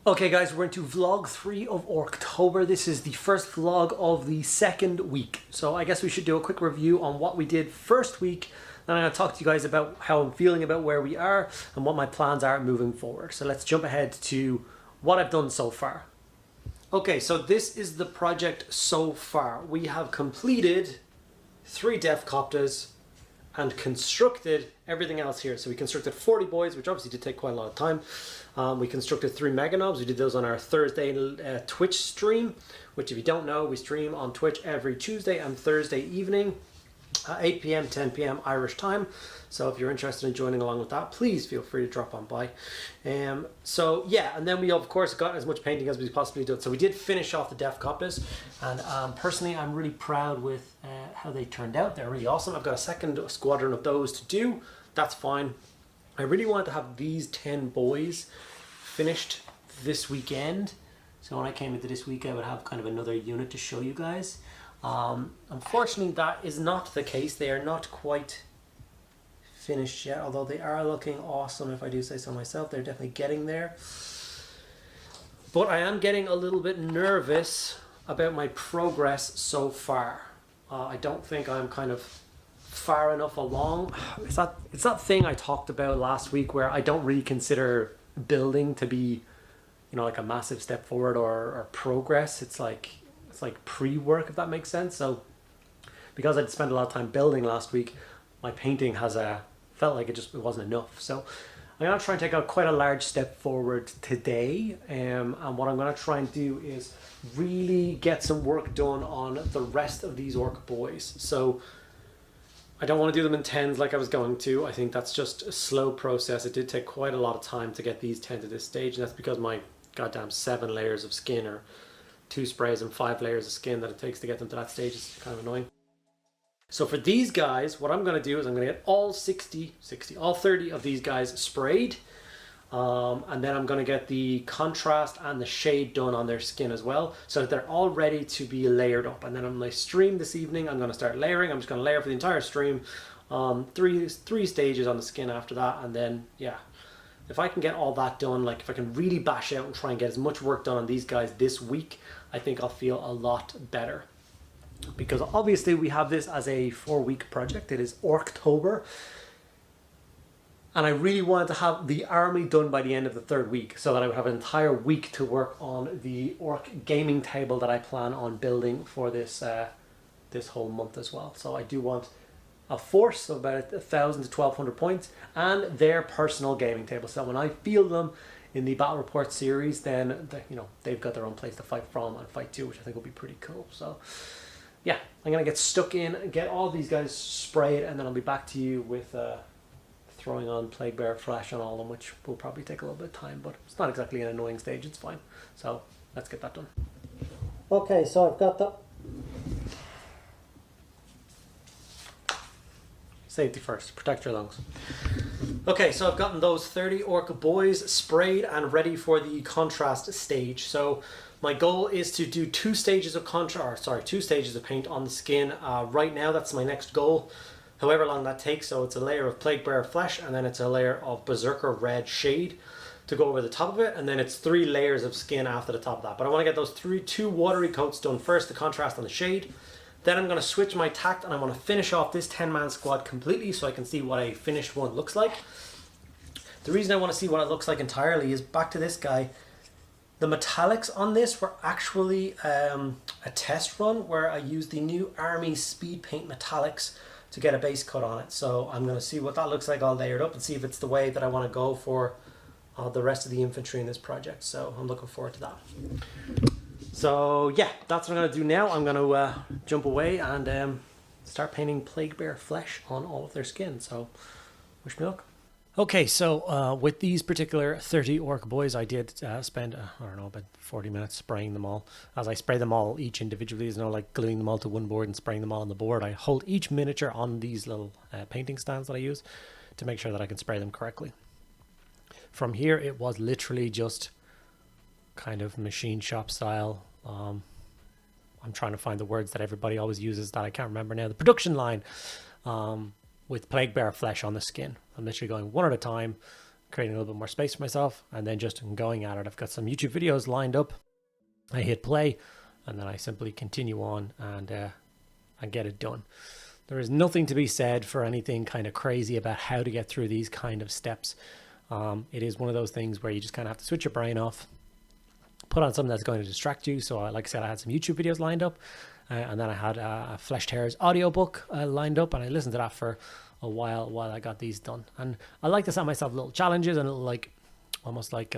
Okay guys, we're into vlog 3 of Orktober. This is the first vlog of the second week. So I guess we should do a quick review on what we did first week. Then I'm going to talk to you guys about how I'm feeling about where we are and what my plans are moving forward. So let's jump ahead to what I've done so far. Okay, so this is the project so far. We have completed 3 Deffkoptas and constructed everything else here. So we constructed 40 boys, which obviously did take quite a lot of time. We constructed 3 mega knobs. We did those on our Thursday Twitch stream, which if you don't know, we stream on Twitch every Tuesday and Thursday evening at 8 p.m, 10 p.m. Irish time. So if you're interested in joining along with that, please feel free to drop on by. So yeah, and then we of course got as much painting as we possibly did. So we did finish off the Deffkoptas, and personally I'm really proud with how they turned out. They're really awesome. I've got a second squadron of those to do. That's fine. I really wanted to have these 10 boys finished this weekend. So when I came into this week, I would have kind of another unit to show you guys. Unfortunately, that is not the case. They are not quite finished yet, although they are looking awesome, if I do say so myself. They're definitely getting there. But I am getting a little bit nervous about my progress so far. I don't think I'm kind of far enough along. It's that thing I talked about last week where I don't really consider building to be, you know, like a massive step forward or progress. It's like pre-work, if that makes sense. So because I'd spent a lot of time building last week, my painting has felt like it wasn't enough. So I'm going to try and take quite a large step forward today, and what I'm going to try and do is really get some work done on the rest of these orc boys. So I don't want to do them in 10s like I was going to. I think that's just a slow process. It did take quite a lot of time to get these 10 to this stage, and that's because my goddamn 7 layers of skin, or 2 sprays and 5 layers of skin that it takes to get them to that stage is kind of annoying. So for these guys, what I'm going to do is I'm going to get all 30 of these guys sprayed. And then I'm going to get the contrast and the shade done on their skin as well, so that they're all ready to be layered up. And then on my stream this evening, I'm going to start layering. I'm just going to layer for the entire stream. 3 stages on the skin after that. And then, yeah, if I can get all that done, like if I can really bash out and try and get as much work done on these guys this week, I think I'll feel a lot better. Because obviously we have this as a 4-week project. It is Orktober. And I really wanted to have the army done by the end of the 3rd week, so that I would have an entire week to work on the orc gaming table that I plan on building for this this whole month as well. So I do want a force of about 1,000 to 1,200 points and their personal gaming table. So when I field them in the battle report series, then they've got their own place to fight from and fight to, which I think will be pretty cool. So yeah, I'm gonna get stuck in, get all these guys sprayed, and then I'll be back to you with throwing on Plague Bear Flash on all of them, which will probably take a little bit of time, but it's not exactly an annoying stage, it's fine. So let's get that done. Okay, so I've got the safety first, protect your lungs. Okay, so I've gotten those 30 orc boys sprayed and ready for the contrast stage. So my goal is to do 2 stages of 2 stages of paint on the skin. Right now, that's my next goal. However long that takes. So it's a layer of Plague Bear Flesh, and then it's a layer of Berserker Red Shade to go over the top of it, and then it's 3 layers of skin after the top of that. But I want to get those 2 watery coats done first, the contrast and the shade. Then I'm going to switch my tact, and I want to finish off this 10-man squad completely so I can see what a finished one looks like. The reason I want to see what it looks like entirely is back to this guy. The metallics on this were actually a test run where I used the new Army Speed Paint metallics to get a base cut on it. So I'm going to see what that looks like all layered up and see if it's the way that I want to go for the rest of the infantry in this project. So I'm looking forward to that. So yeah, that's what I'm going to do now. I'm going to jump away and start painting Plague Bear Flesh on all of their skin. So wish me luck. Okay, so with these particular 30 orc boys, I did spend, I don't know, about 40 minutes spraying them all. As I spray them all each individually, there's no like gluing them all to one board and spraying them all on the board. I hold each miniature on these little painting stands that I use to make sure that I can spray them correctly. From here, it was literally just kind of machine shop style. I'm trying to find the words that everybody always uses that I can't remember now. The production line with Plague Bear Flesh on the skin. I'm literally going one at a time, creating a little bit more space for myself, and then just going at it. I've got some YouTube videos lined up. I hit play, and then I simply continue on and get it done. There is nothing to be said for anything kind of crazy about how to get through these kind of steps. It is one of those things where you just kind of have to switch your brain off, put on something that's going to distract you. So like I said, I had some YouTube videos lined up, and then I had a Fleshed Hairs audiobook lined up, and I listened to that for a while I got these done. And I like to set myself little challenges and little, like, almost like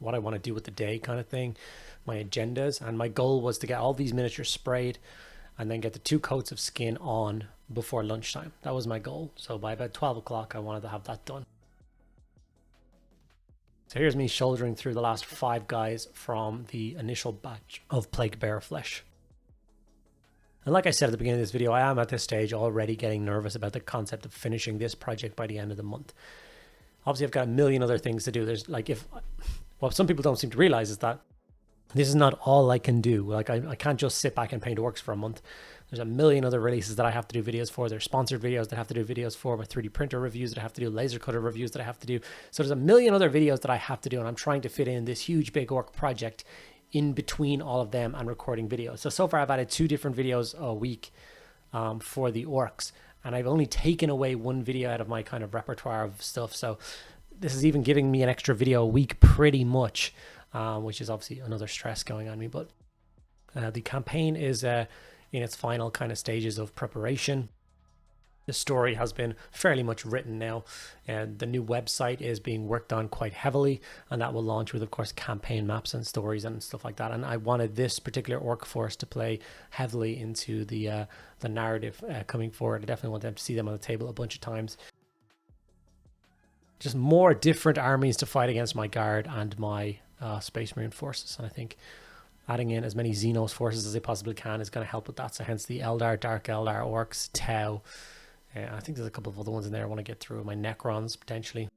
what I want to do with the day kind of thing, my agendas. And my goal was to get all these miniatures sprayed and then get the 2 coats of skin on before lunchtime. That was my goal. So by about 12 o'clock, I wanted to have that done. So here's me shouldering through the last 5 guys from the initial batch of Plague Bear flesh. And like I said at the beginning of this video, I am at this stage already getting nervous about the concept of finishing this project by the end of the month. Obviously, I've got a million other things to do. There's like, what some people don't seem to realize is that this is not all I can do. Like, I can't just sit back and paint orcs for a month. There's a million other releases that I have to do videos for. There's sponsored videos that I have to do videos for, with 3D printer reviews that I have to do, laser cutter reviews that I have to do. So there's a million other videos that I have to do, and I'm trying to fit in this huge big orc project in between all of them and recording videos. So far I've added 2 different videos a week for the orcs, and I've only taken away 1 video out of my kind of repertoire of stuff. So this is even giving me an extra video a week pretty much, which is obviously another stress going on me. But the campaign is in its final kind of stages of preparation. The story has been fairly much written now, and the new website is being worked on quite heavily, and that will launch with, of course, campaign maps and stories and stuff like that. And I wanted this particular orc force to play heavily into the narrative coming forward. I definitely want them to see them on the table a bunch of times. Just more different armies to fight against my guard and my Space Marine forces, and I think adding in as many Xenos forces as they possibly can is going to help with that. So hence the Eldar, Dark Eldar, Orks, Tau. I think there's a couple of other ones in there I want to get through. My Necrons, potentially.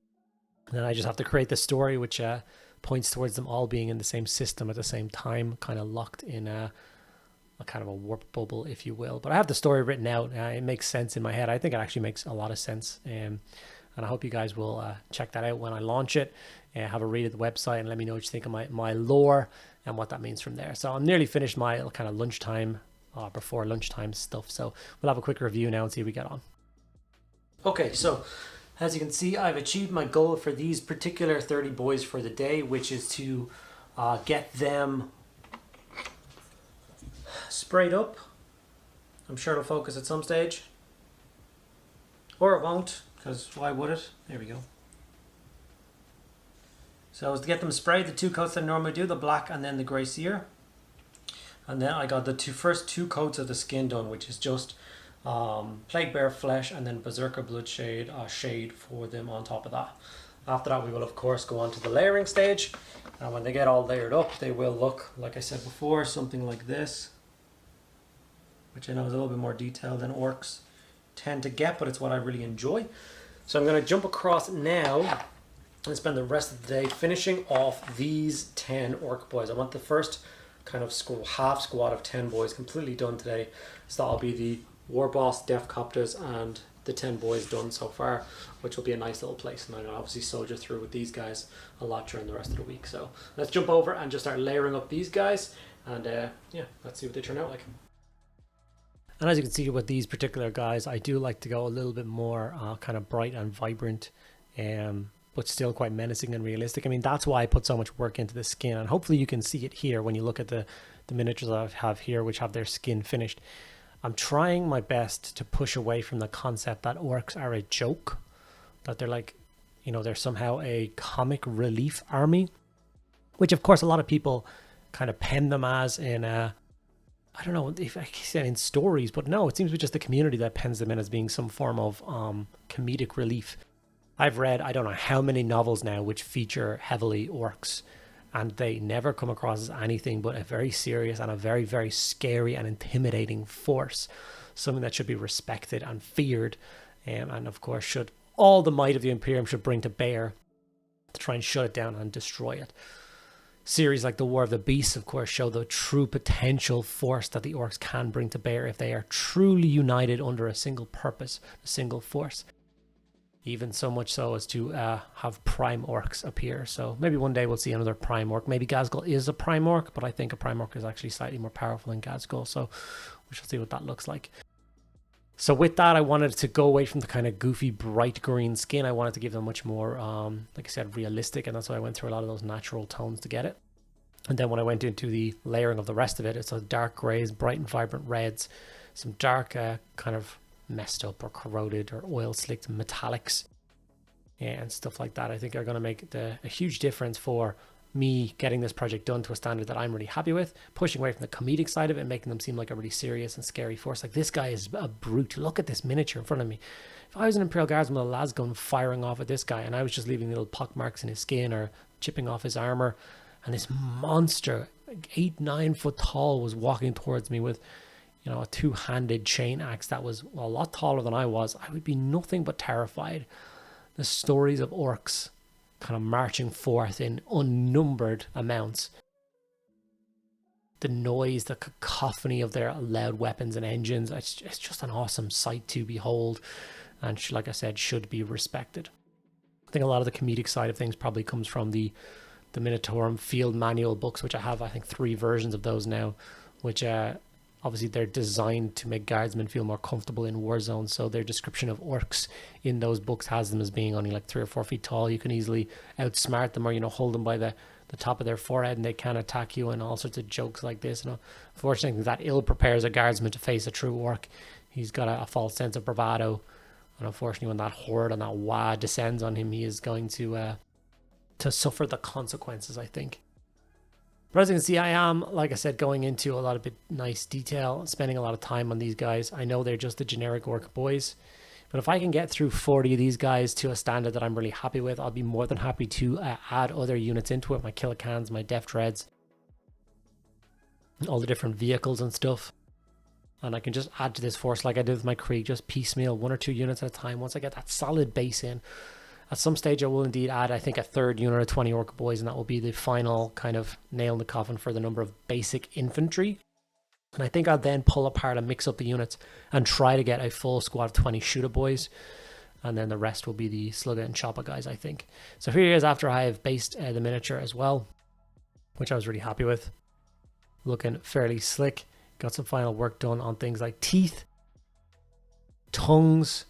And then I just have to create the story, which points towards them all being in the same system at the same time, kind of locked in a kind of a warp bubble, if you will. But I have the story written out. It makes sense in my head. I think it actually makes a lot of sense. And I hope you guys will check that out when I launch it. Have a read of the website and let me know what you think of my lore and what that means from there. So I'm nearly finished my kind of lunchtime, before lunchtime stuff. So we'll have a quick review now and see how we get on. Okay, so as you can see, I've achieved my goal for these particular 30 boys for the day, which is to get them sprayed up. I'm sure it'll focus at some stage. Or it won't, because why would it? There we go. So I was to get them sprayed, the 2 coats that I normally do, the black and then the grey sear. And then I got the first 2 coats of the skin done, which is just Plague Bear flesh and then Berserker Blood shade for them on top of that. After that, we will of course go on to the layering stage, and when they get all layered up, they will look, like I said before, something like this, which I know is a little bit more detailed than orcs tend to get, but it's what I really enjoy. So I'm going to jump across now and spend the rest of the day finishing off these 10 orc boys. I want the first kind of half squad of 10 boys completely done today. So that'll be the War Boss, Deffkoptas, and the 10 boys done so far, which will be a nice little place. And I'm going to obviously soldier through with these guys a lot during the rest of the week. So let's jump over and just start layering up these guys, and yeah, let's see what they turn out like. And as you can see with these particular guys, I do like to go a little bit more kind of bright and vibrant, but still quite menacing and realistic. I mean, that's why I put so much work into the skin, and hopefully you can see it here when you look at the miniatures that I have here, which have their skin finished. I'm trying my best to push away from the concept that orcs are a joke, that they're like, you know, they're somehow a comic relief army, which of course a lot of people kind of pen them as in I don't know if I said in stories, but no, it seems to be just the community that pens them in as being some form of comedic relief. I've read I don't know how many novels now which feature heavily orcs, and they never come across as anything but a very serious and a very, very scary and intimidating force. Something that should be respected and feared, and of course should all the might of the Imperium should bring to bear to try and shut it down and destroy it. Series like the War of the Beasts, of course, show the true potential force that the orcs can bring to bear if they are truly united under a single purpose, a single force. even so much so as to have prime orcs appear. So maybe one day we'll see another prime orc. Maybe Ghazghkull is a prime orc, but I think a prime orc is actually slightly more powerful than Ghazghkull, so we shall see what that looks like. So with that, I wanted to go away from the kind of goofy bright green skin. I wanted to give them much more, like I said, realistic, and that's why I went through a lot of those natural tones to get it. And then when I went into the layering of the rest of it, it's a dark grays, bright and vibrant reds, some dark kind of messed up or corroded or oil slicked metallics, and stuff like that. I think are going to make a huge difference for me getting this project done to a standard that I'm really happy with, pushing away from the comedic side of it and making them seem like a really serious and scary force. Like, this guy is a brute. Look at this miniature in front of me. If I was an Imperial Guardsman with a las gun firing off at this guy and I was just leaving little pock marks in his skin or chipping off his armor, and this monster, like 8-9 foot tall, was walking towards me with, you know, a two-handed chain axe that was a lot taller than I was, I would be nothing but terrified. The stories of orcs kind of marching forth in unnumbered amounts. The noise, the cacophony of their loud weapons and engines, it's just an awesome sight to behold, and like I said, should be respected. I think a lot of the comedic side of things probably comes from the Minotaurum field manual books, which I have, I think, 3 versions of those now, which obviously they're designed to make guardsmen feel more comfortable in war zones. So their description of orcs in those books has them as being only like 3 or 4 feet tall. You can easily outsmart them, or, you know, hold them by the top of their forehead and they can attack you, and all sorts of jokes like this. And unfortunately, that ill prepares a guardsman to face a true orc. He's got a false sense of bravado, and unfortunately, when that horde and that Wa descends on him, he is going to suffer the consequences, I think. But as you can see, I am, like I said, going into a lot of nice detail, spending a lot of time on these guys. I know they're just the generic orc boys, but if I can get through 40 of these guys to a standard that I'm really happy with, I'll be more than happy to add other units into it, my Killicans, my Def Dreads, all the different vehicles and stuff. And I can just add to this force like I did with my Krieg, just piecemeal, 1 or 2 units at a time. Once I get that solid base in, at some stage I will indeed add, I think, a 3rd unit of 20 orc boys, and that will be the final kind of nail in the coffin for the number of basic infantry. And I think I'll then pull apart and mix up the units and try to get a full squad of 20 shooter boys, and then the rest will be the slugger and chopper guys, I think. So here he is after I have based the miniature as well, which I was really happy with. Looking fairly slick. Got some final work done on things like teeth, tongues,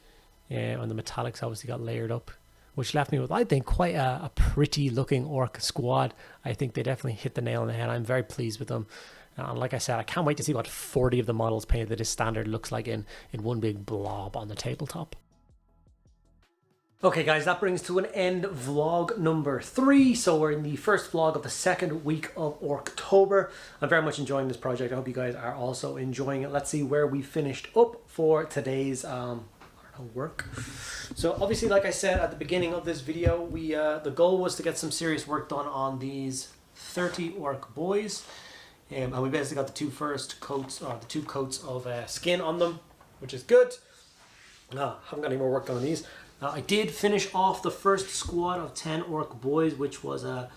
and the metallics obviously got layered up, which left me with, I think, quite a pretty looking orc squad. I think they definitely hit the nail on the head. I'm very pleased with them. And like I said, I can't wait to see what 40 of the models painted to this standard looks like in one big blob on the tabletop. Okay guys, that brings to an end vlog number 3. So we're in the first vlog of the 2nd week of Orktober. I'm very much enjoying this project. I hope you guys are also enjoying it. Let's see where we finished up for today's work. So obviously, like I said at the beginning of this video, we the goal was to get some serious work done on these 30 orc boys, and we basically got the 2 first coats, or the 2 coats of skin on them, which is good. Haven't got any more work done on these. I did finish off the first squad of 10 orc boys, which was a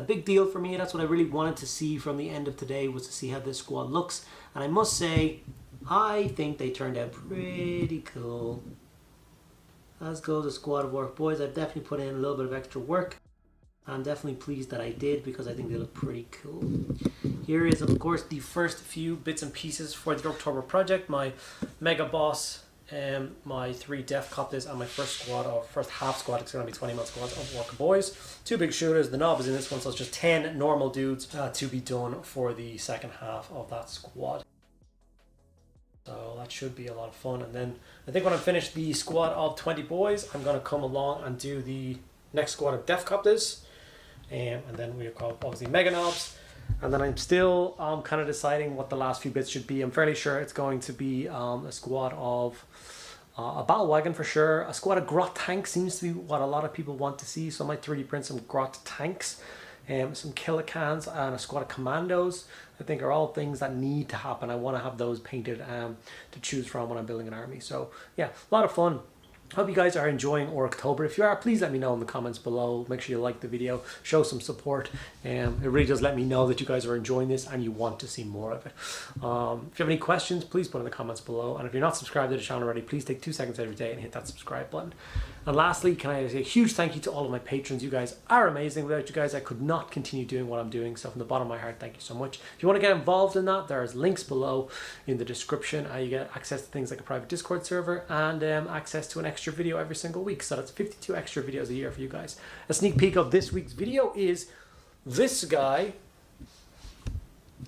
big deal for me. That's what I really wanted to see from the end of today, was to see how this squad looks. And I must say, I think they turned out pretty cool. As goes a squad of orc boys, I've definitely put in a little bit of extra work. I'm definitely pleased that I did, because I think they look pretty cool. Here is, of course, the first few bits and pieces for the Orktober project. My Mega Boss, my 3 Deffkoptas, and my first half squad. It's going to be 20-man squads of orc boys. 2 big shooters. The knob is in this one, so it's just 10 normal dudes to be done for the second half of that squad. So that should be a lot of fun. And then I think when I finish the squad of 20 boys, I'm going to come along and do the next squad of Deffkoptas. And then we have obviously Mega Knobs. And then I'm still kind of deciding what the last few bits should be. I'm fairly sure it's going to be a squad of a battle wagon for sure. A squad of grot tanks seems to be what a lot of people want to see. So I might 3D print some grot tanks, some Killicans, and a squad of commandos. I think are all things that need to happen. I want to have those painted to choose from when I'm building an army. So yeah, a lot of fun. Hope you guys are enjoying Orktober. If you are, please let me know in the comments below. Make sure you like the video, show some support. It really does let me know that you guys are enjoying this and you want to see more of it. If you have any questions, please put in the comments below. And if you're not subscribed to the channel already, please take 2 seconds every day and hit that subscribe button. And lastly, can I say a huge thank you to all of my patrons. You guys are amazing. Without you guys, I could not continue doing what I'm doing. So from the bottom of my heart, thank you so much. If you want to get involved in that, there's links below in the description. You get access to things like a private Discord server and access to an extra video every single week. So that's 52 extra videos a year for you guys. A sneak peek of this week's video is this guy,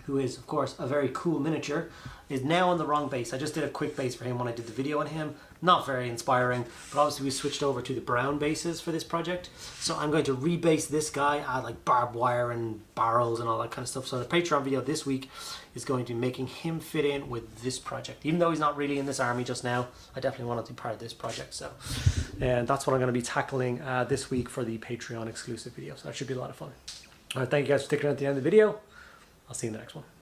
who is of course a very cool miniature, is now on the wrong base. I just did a quick base for him when I did the video on him. Not very inspiring, but obviously we switched over to the brown bases for this project. So I'm going to rebase this guy, add like barbed wire and barrels and all that kind of stuff. So the Patreon video this week is going to be making him fit in with this project. Even though he's not really in this army just now, I definitely want to be part of this project. So, and that's what I'm going to be tackling this week for the Patreon exclusive video. So that should be a lot of fun. All right, thank you guys for sticking around at the end of the video. I'll see you in the next one.